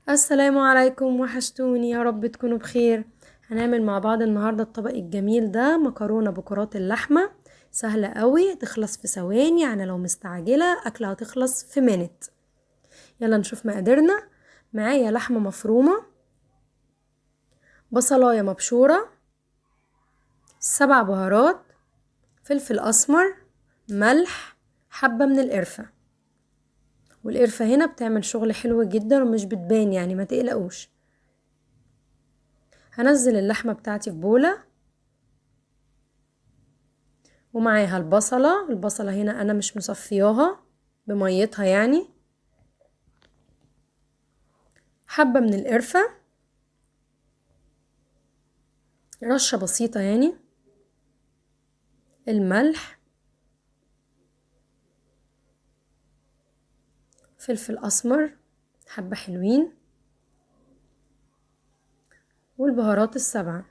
السلام عليكم، وحشتوني. يا رب تكونوا بخير. هنعمل مع بعض النهاردة الطبق الجميل ده، مكرونة بكرات اللحمة. سهلة قوي، تخلص في ثواني، يعني لو مستعجلة أكلة هتخلص في منت. يلا نشوف مقاديرنا. معايا لحمة مفرومة، بصلاية مبشورة، 7 بهارات، فلفل أسمر، ملح، حبة من القرفة. والقرفة هنا بتعمل شغل حلو جدا ومش بتبان، يعني ما تقلقوش. هنزل اللحمة بتاعتي في بولة، ومعاها البصلة هنا انا مش مصفياها بميتها، يعني حبة من القرفة، رشة بسيطة يعني، الملح، فلفل اسمر حبة حلوين، والبهارات ال7.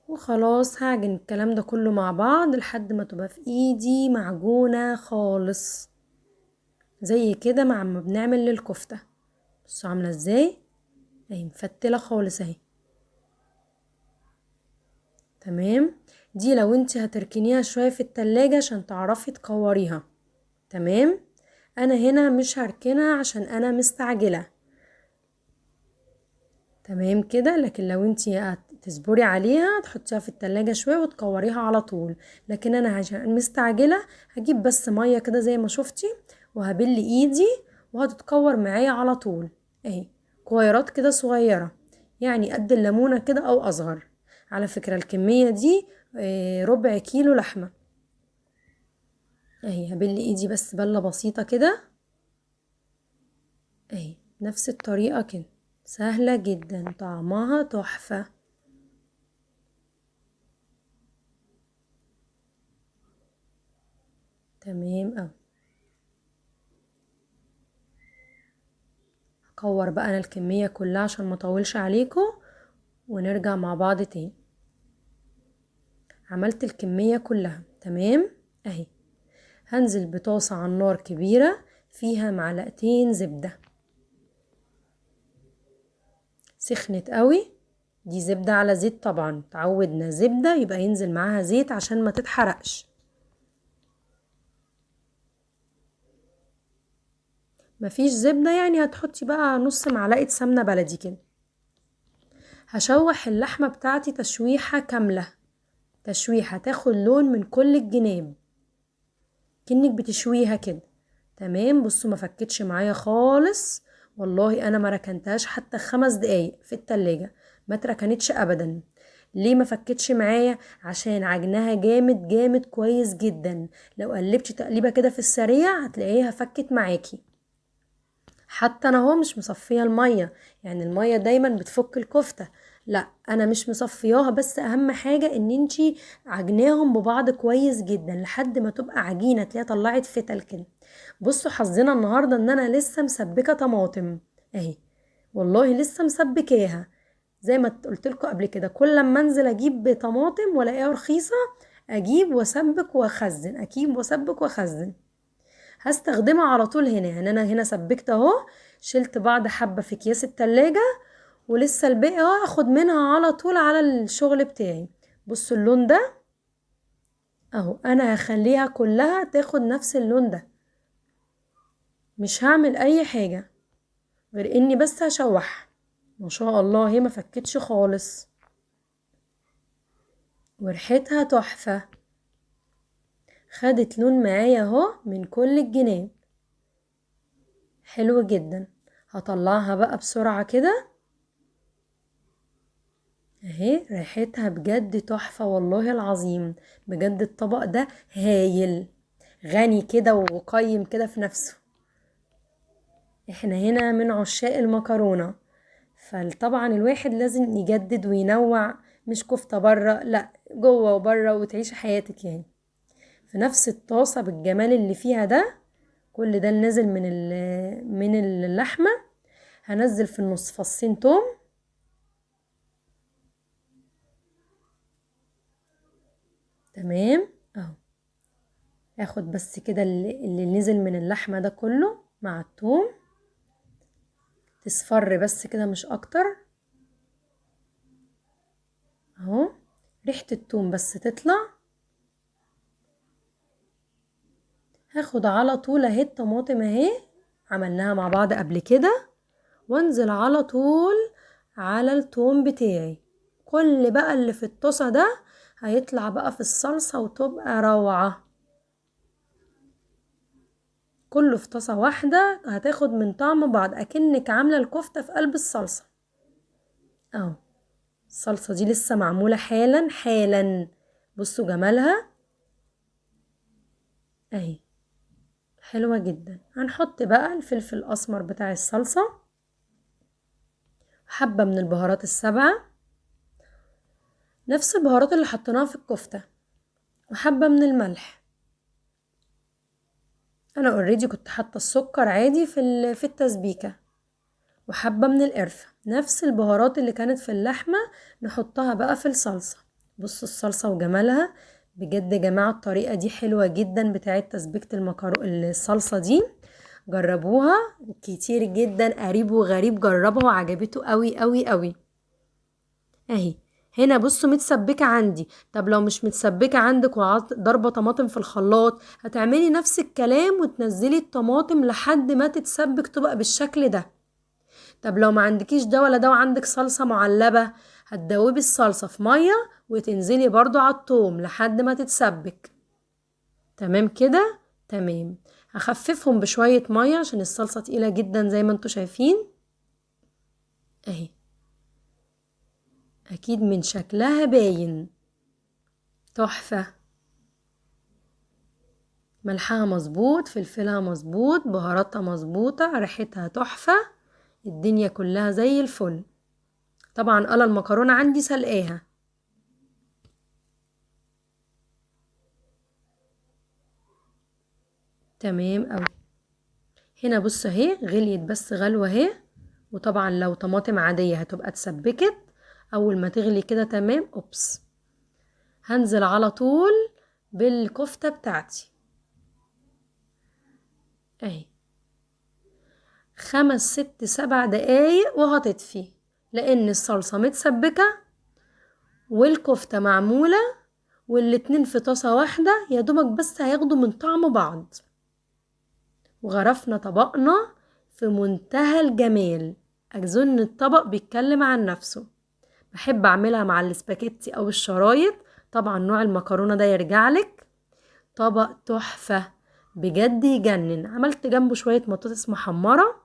وخلاص هعجن الكلام ده كله مع بعض لحد ما تبقى في ايدي معجونة خالص، زي كده مع ما بنعمل للكفتة. بصوا عاملة ازاي، اهي مفتلة خالص اهي. تمام. دي لو انت هتركنيها شوية في التلاجة عشان تعرفي تكوريها. تمام. انا هنا مش هركنها عشان انا مستعجلة. تمام كده. لكن لو انتي تصبري عليها تحطيها في التلاجة شوية وتكوريها على طول. لكن انا عشان مستعجلة هجيب بس مية كده زي ما شفتي، وهبل ايدي وهتتكور معايا على طول اهي. كويرات كده صغيرة، يعني قد الليمونة كده او اصغر. على فكرة الكمية دي ربع كيلو لحمة اهي. هبل ايدي بس بلة بسيطة كده اهي، نفس الطريقة كده. سهلة جدا، طعمها تحفة. تمام اوي. هكور بقى انا الكمية كلها عشان ما اطولش عليكم، ونرجع مع بعض تاني. عملت الكمية كلها تمام اهي. هنزل بطاسة على النار كبيرة، فيها معلقتين زبدة. سخنت قوي. دي زبدة على زيت طبعا، تعودنا زبدة يبقى ينزل معاها زيت عشان ما تتحرقش. مفيش زبدة يعني هتحطي بقى نص معلقة سمنة بلدي كده. هشوح اللحمة بتاعتي تشويحة كاملة، تشويحة تاخد لون من كل الجناب، كأنك بتشويها كده. تمام. بصوا ما فكتش معايا خالص، والله انا ما ركنتهاش حتى 5 دقايق في التلاجة، ما تركنتش ابدا. ليه ما فكتش معايا؟ عشان عجنها جامد جامد كويس جدا. لو قلبتي تقليبه كده في السريع هتلاقيها فكت معاكي. حتى انا هو مش مصفيه الميه، يعني الميه دايما بتفك الكفته. لا انا مش مصفياها، بس اهم حاجه ان انتي عجناهم ببعض كويس جدا لحد ما تبقى عجينه تلاقيها طلعت فتل كده. بصوا حظنا النهارده ان انا لسه مسبكه طماطم اهي، والله لسه مسبكاها. زي ما قلت لكم قبل كده، كل لما انزل اجيب طماطم والاقيها رخيصه اجيب واسبك واخزن، اجيب واسبك واخزن. هستخدمها على طول هنا، يعني انا هنا سبكت اهو، شلت بعض حبة في اكياس التلاجة، ولسه الباقي اهو اخد منها على طول على الشغل بتاعي. بصوا اللون ده اهو، انا هخليها كلها تاخد نفس اللون ده. مش هعمل اي حاجة غير اني بس هشوح. ما شاء الله هي ما فكتش خالص، وريحتها تحفة. خدت لون معايا اهو من كل الجناب، حلو جدا. هطلعها بقى بسرعة كده اهي. ريحتها بجد تحفة والله العظيم. بجد الطبق ده هايل، غني كده وقيم كده في نفسه. احنا هنا من عشاق المكرونة، فطبعا الواحد لازم يجدد وينوع، مش كفتة برا، لا جوه وبره، وتعيش حياتك يعني في نفس الطاسة بالجمال اللي فيها ده. كل ده نازل من اللحمة. هنزل في النص فصين توم. تمام اهو. اخد بس كده اللي نزل من اللحمة ده كله مع الثوم. تصفر بس كده مش اكتر اهو. ريحة التوم بس تطلع. هاخد على طول اهي الطماطم اهي، عملناها مع بعض قبل كده، وانزل على طول على التوم بتاعي. كل بقى اللي في الطاسة ده هيطلع بقى في الصلصة وتبقى روعة. كله في طاسة واحدة، هتاخد من طعم بعض اكنك عاملة الكفتة في قلب الصلصة اهو. الصلصة دي لسه معمولة حالا حالا، بصوا جمالها اهي، حلوة جدا. هنحط بقى الفلفل الاسمر بتاع الصلصة، حبة من البهارات السبعة، نفس البهارات اللي حطيناها في الكفتة، وحبة من الملح. انا اوريدي كنت حاطة السكر عادي في التسبيكة، وحبة من القرفة، نفس البهارات اللي كانت في اللحمة نحطها بقى في الصلصة. بصوا الصلصة وجمالها بجد يا جماعة. الطريقة دي حلوة جدا بتاعت تسبيكة الصلصة دي، جربوها كتير جدا، قريب وغريب جربها وعجبته قوي قوي قوي اهي. هنا بصوا متسبكة عندي. طب لو مش متسبكة عندك وضربة طماطم في الخلاط، هتعملي نفس الكلام وتنزلي الطماطم لحد ما تتسبك تبقى بالشكل ده. طب لو ما عندكيش ده ولا ده وعندك صلصة معلبة، هتدوبي الصلصة في مية وتنزلي برضو على الثوم لحد ما تتسبك. تمام كده تمام. هخففهم بشوية مية عشان الصلصة تقيلة جدا زي ما انتوا شايفين اهي. اكيد من شكلها باين تحفة. ملحها مظبوط، فلفلها مظبوط، بهاراتها مظبوطة، ريحتها تحفة، الدنيا كلها زي الفل. طبعا قلى المكرونة عندي سلقاها تمام اوي. هنا بص اهي غليت بس غلوة اهي. وطبعا لو طماطم عادية هتبقى اتسبكت. اول ما تغلي كده تمام اوبس، هنزل على طول بالكفتة بتاعتي اهي. 5 6 7 دقايق وهتطفي، لان الصلصة متسبكة والكفتة معمولة، والاتنين في طاسة واحدة يا دوبك بس هياخدوا من طعم بعض. وغرفنا طبقنا في منتهى الجمال. اظن الطبق بيتكلم عن نفسه. بحب اعملها مع الاسباجيتي او الشرايط، طبعا نوع المكرونة ده يرجعلك. طبق تحفة بجد يجنن. عملت جنبه شوية بطاطس محمرة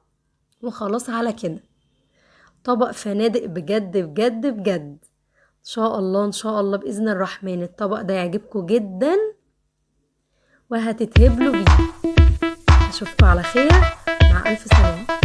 وخلاص على كده. طبق فنادق بجد بجد بجد. ان شاء الله ان شاء الله باذن الرحمن الطبق ده يعجبكم جدا وهتتهبلوا بيه. اشوفكم على خير، مع الف سلامه.